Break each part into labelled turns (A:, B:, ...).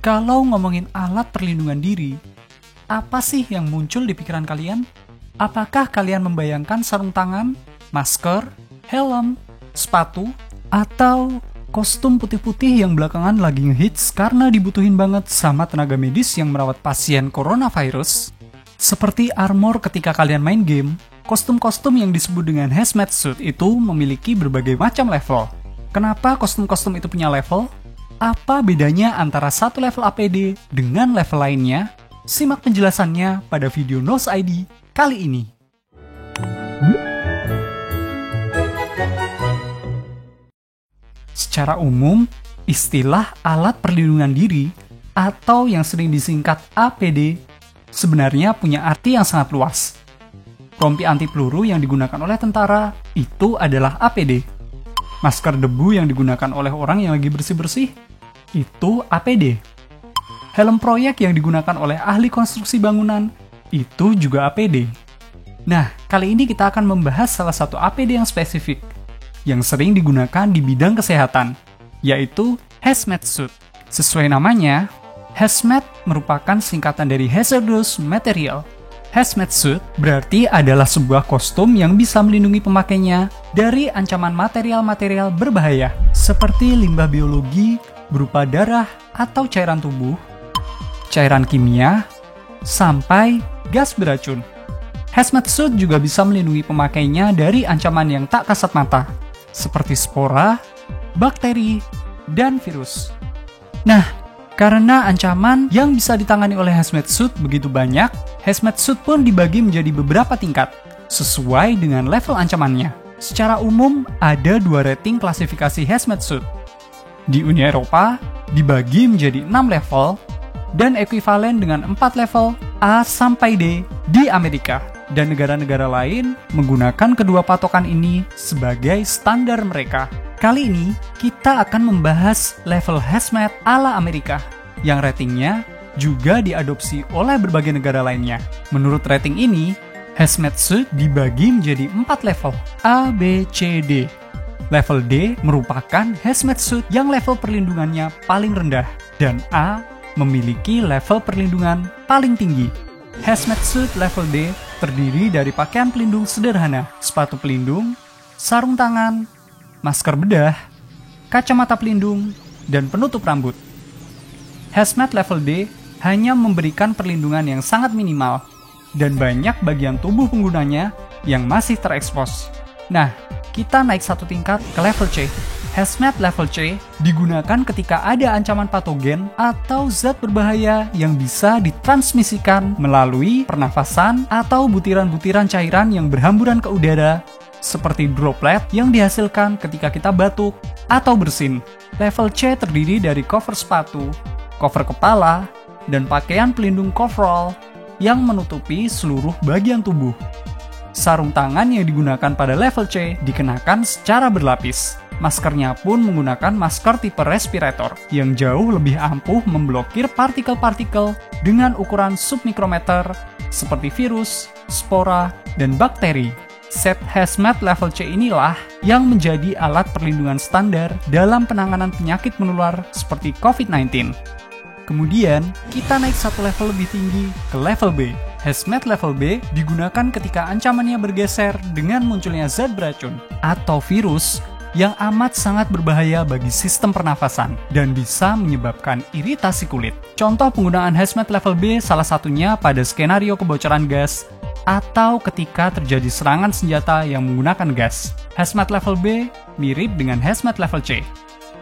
A: Kalau ngomongin alat perlindungan diri, apa sih yang muncul di pikiran kalian? Apakah kalian membayangkan sarung tangan, masker, helm, sepatu, atau kostum putih-putih yang belakangan lagi ngehits karena dibutuhin banget sama tenaga medis yang merawat pasien coronavirus? Seperti armor ketika kalian main game, kostum-kostum yang disebut dengan hazmat suit itu memiliki berbagai macam level. Kenapa kostum-kostum itu punya level? Apa bedanya antara satu level APD dengan level lainnya? Simak penjelasannya pada video Nose ID kali ini. Secara umum, istilah alat perlindungan diri atau yang sering disingkat APD sebenarnya punya arti yang sangat luas. Rompi anti peluru yang digunakan oleh tentara itu adalah APD. Masker debu yang digunakan oleh orang yang lagi bersih-bersih itu APD. Helm proyek yang digunakan oleh ahli konstruksi bangunan itu juga APD. Nah, kali ini kita akan membahas salah satu APD yang spesifik yang sering digunakan di bidang kesehatan, yaitu hazmat suit. Sesuai namanya, hazmat merupakan singkatan dari hazardous material. Hazmat suit berarti adalah sebuah kostum yang bisa melindungi pemakainya dari ancaman material-material berbahaya, seperti limbah biologi berupa darah atau cairan tubuh, cairan kimia, sampai gas beracun. Hazmat suit juga bisa melindungi pemakainya dari ancaman yang tak kasat mata, seperti spora, bakteri, dan virus. Nah, karena ancaman yang bisa ditangani oleh hazmat suit begitu banyak, hazmat suit pun dibagi menjadi beberapa tingkat, sesuai dengan level ancamannya. Secara umum, ada 2 rating klasifikasi hazmat suit. Di Uni Eropa, dibagi menjadi 6 level, dan ekuivalen dengan 4 level A sampai D di Amerika. Dan negara-negara lain menggunakan kedua patokan ini sebagai standar mereka. Kali ini, kita akan membahas level hazmat ala Amerika, yang ratingnya juga diadopsi oleh berbagai negara lainnya. Menurut rating ini, hazmat suit dibagi menjadi 4 level, A, B, C, D. Level D merupakan hazmat suit yang level perlindungannya paling rendah, dan A memiliki level perlindungan paling tinggi. Hazmat suit level D terdiri dari pakaian pelindung sederhana, sepatu pelindung, sarung tangan, masker bedah, kacamata pelindung, dan penutup rambut. Hazmat level D hanya memberikan perlindungan yang sangat minimal, dan banyak bagian tubuh penggunanya yang masih terekspos. Nah, kita naik satu tingkat ke level C. Hazmat level C digunakan ketika ada ancaman patogen atau zat berbahaya yang bisa ditransmisikan melalui pernafasan atau butiran-butiran cairan yang berhamburan ke udara, seperti droplet yang dihasilkan ketika kita batuk atau bersin. Level C terdiri dari cover sepatu, cover kepala, dan pakaian pelindung coverall yang menutupi seluruh bagian tubuh. Sarung tangan yang digunakan pada level C dikenakan secara berlapis. Maskernya pun menggunakan masker tipe respirator yang jauh lebih ampuh memblokir partikel-partikel dengan ukuran submikrometer seperti virus, spora, dan bakteri. Set hazmat level C inilah yang menjadi alat perlindungan standar dalam penanganan penyakit menular seperti COVID-19. Kemudian, kita naik satu level lebih tinggi ke level B. Hazmat level B digunakan ketika ancamannya bergeser dengan munculnya zat beracun atau virus yang amat sangat berbahaya bagi sistem pernafasan dan bisa menyebabkan iritasi kulit. Contoh penggunaan hazmat level B salah satunya pada skenario kebocoran gas atau ketika terjadi serangan senjata yang menggunakan gas. Hazmat level B mirip dengan hazmat level C.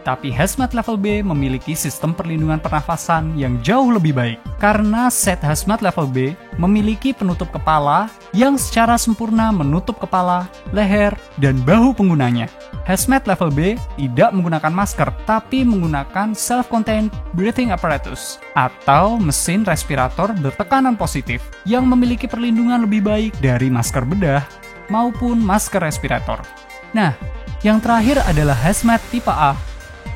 A: Tapi hazmat level B memiliki sistem perlindungan pernafasan yang jauh lebih baik. Karena set hazmat level B memiliki penutup kepala yang secara sempurna menutup kepala, leher, dan bahu penggunanya. Hazmat level B tidak menggunakan masker, tapi menggunakan self-contained breathing apparatus atau mesin respirator bertekanan positif yang memiliki perlindungan lebih baik dari masker bedah maupun masker respirator. Nah, yang terakhir adalah hazmat tipe A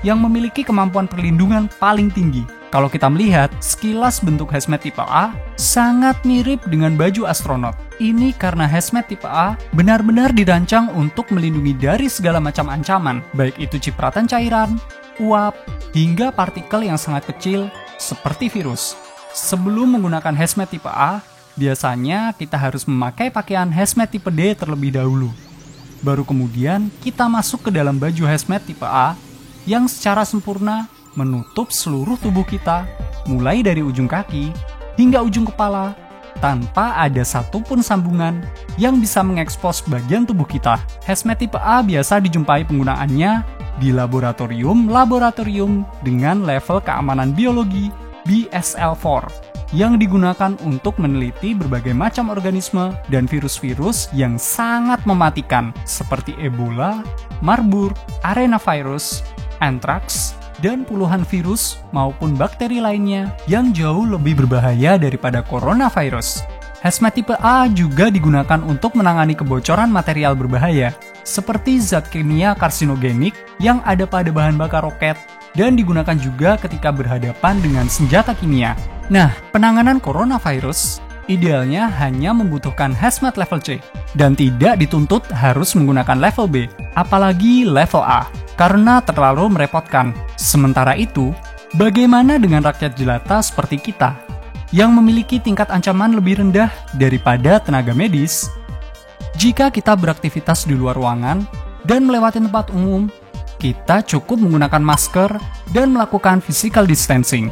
A: yang memiliki kemampuan perlindungan paling tinggi. Kalau kita melihat, sekilas bentuk hazmat tipe A sangat mirip dengan baju astronot. Ini karena hazmat tipe A benar-benar dirancang untuk melindungi dari segala macam ancaman, baik itu cipratan cairan, uap, hingga partikel yang sangat kecil seperti virus. Sebelum menggunakan hazmat tipe A, biasanya kita harus memakai pakaian hazmat tipe D terlebih dahulu. Baru kemudian kita masuk ke dalam baju hazmat tipe A yang secara sempurna menutup seluruh tubuh kita, mulai dari ujung kaki hingga ujung kepala, tanpa ada satupun sambungan yang bisa mengekspos bagian tubuh kita. Hazmat tipe A biasa dijumpai penggunaannya di laboratorium dengan level keamanan biologi BSL-4 yang digunakan untuk meneliti berbagai macam organisme dan virus-virus yang sangat mematikan seperti Ebola, Marburg, arenavirus, anthrax, dan puluhan virus maupun bakteri lainnya yang jauh lebih berbahaya daripada coronavirus. Hazmat tipe A juga digunakan untuk menangani kebocoran material berbahaya seperti zat kimia karsinogenik yang ada pada bahan bakar roket dan digunakan juga ketika berhadapan dengan senjata kimia. Nah, penanganan coronavirus idealnya hanya membutuhkan hazmat level C dan tidak dituntut harus menggunakan level B, apalagi level A, karena terlalu merepotkan. Sementara itu, bagaimana dengan rakyat jelata seperti kita yang memiliki tingkat ancaman lebih rendah daripada tenaga medis? Jika kita beraktivitas di luar ruangan dan melewati tempat umum, kita cukup menggunakan masker dan melakukan physical distancing.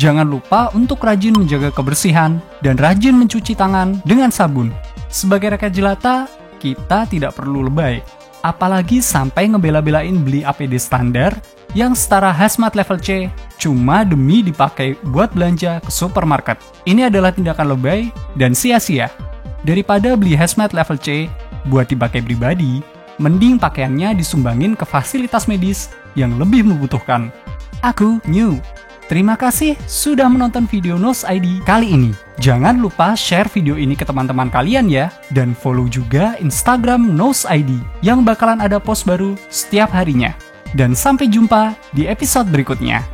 A: Jangan lupa untuk rajin menjaga kebersihan dan rajin mencuci tangan dengan sabun. Sebagai rakyat jelata, kita tidak perlu lebay, apalagi sampai ngebela-belain beli APD standar yang setara hazmat level C cuma demi dipakai buat belanja ke supermarket. Ini adalah tindakan lebay dan sia-sia. Daripada beli hazmat level C buat dipakai pribadi, mending pakaiannya disumbangin ke fasilitas medis yang lebih membutuhkan. Aku New. Terima kasih sudah menonton video Nos ID kali ini. Jangan lupa share video ini ke teman-teman kalian ya. Dan follow juga Instagram Nos ID yang bakalan ada post baru setiap harinya. Dan sampai jumpa di episode berikutnya.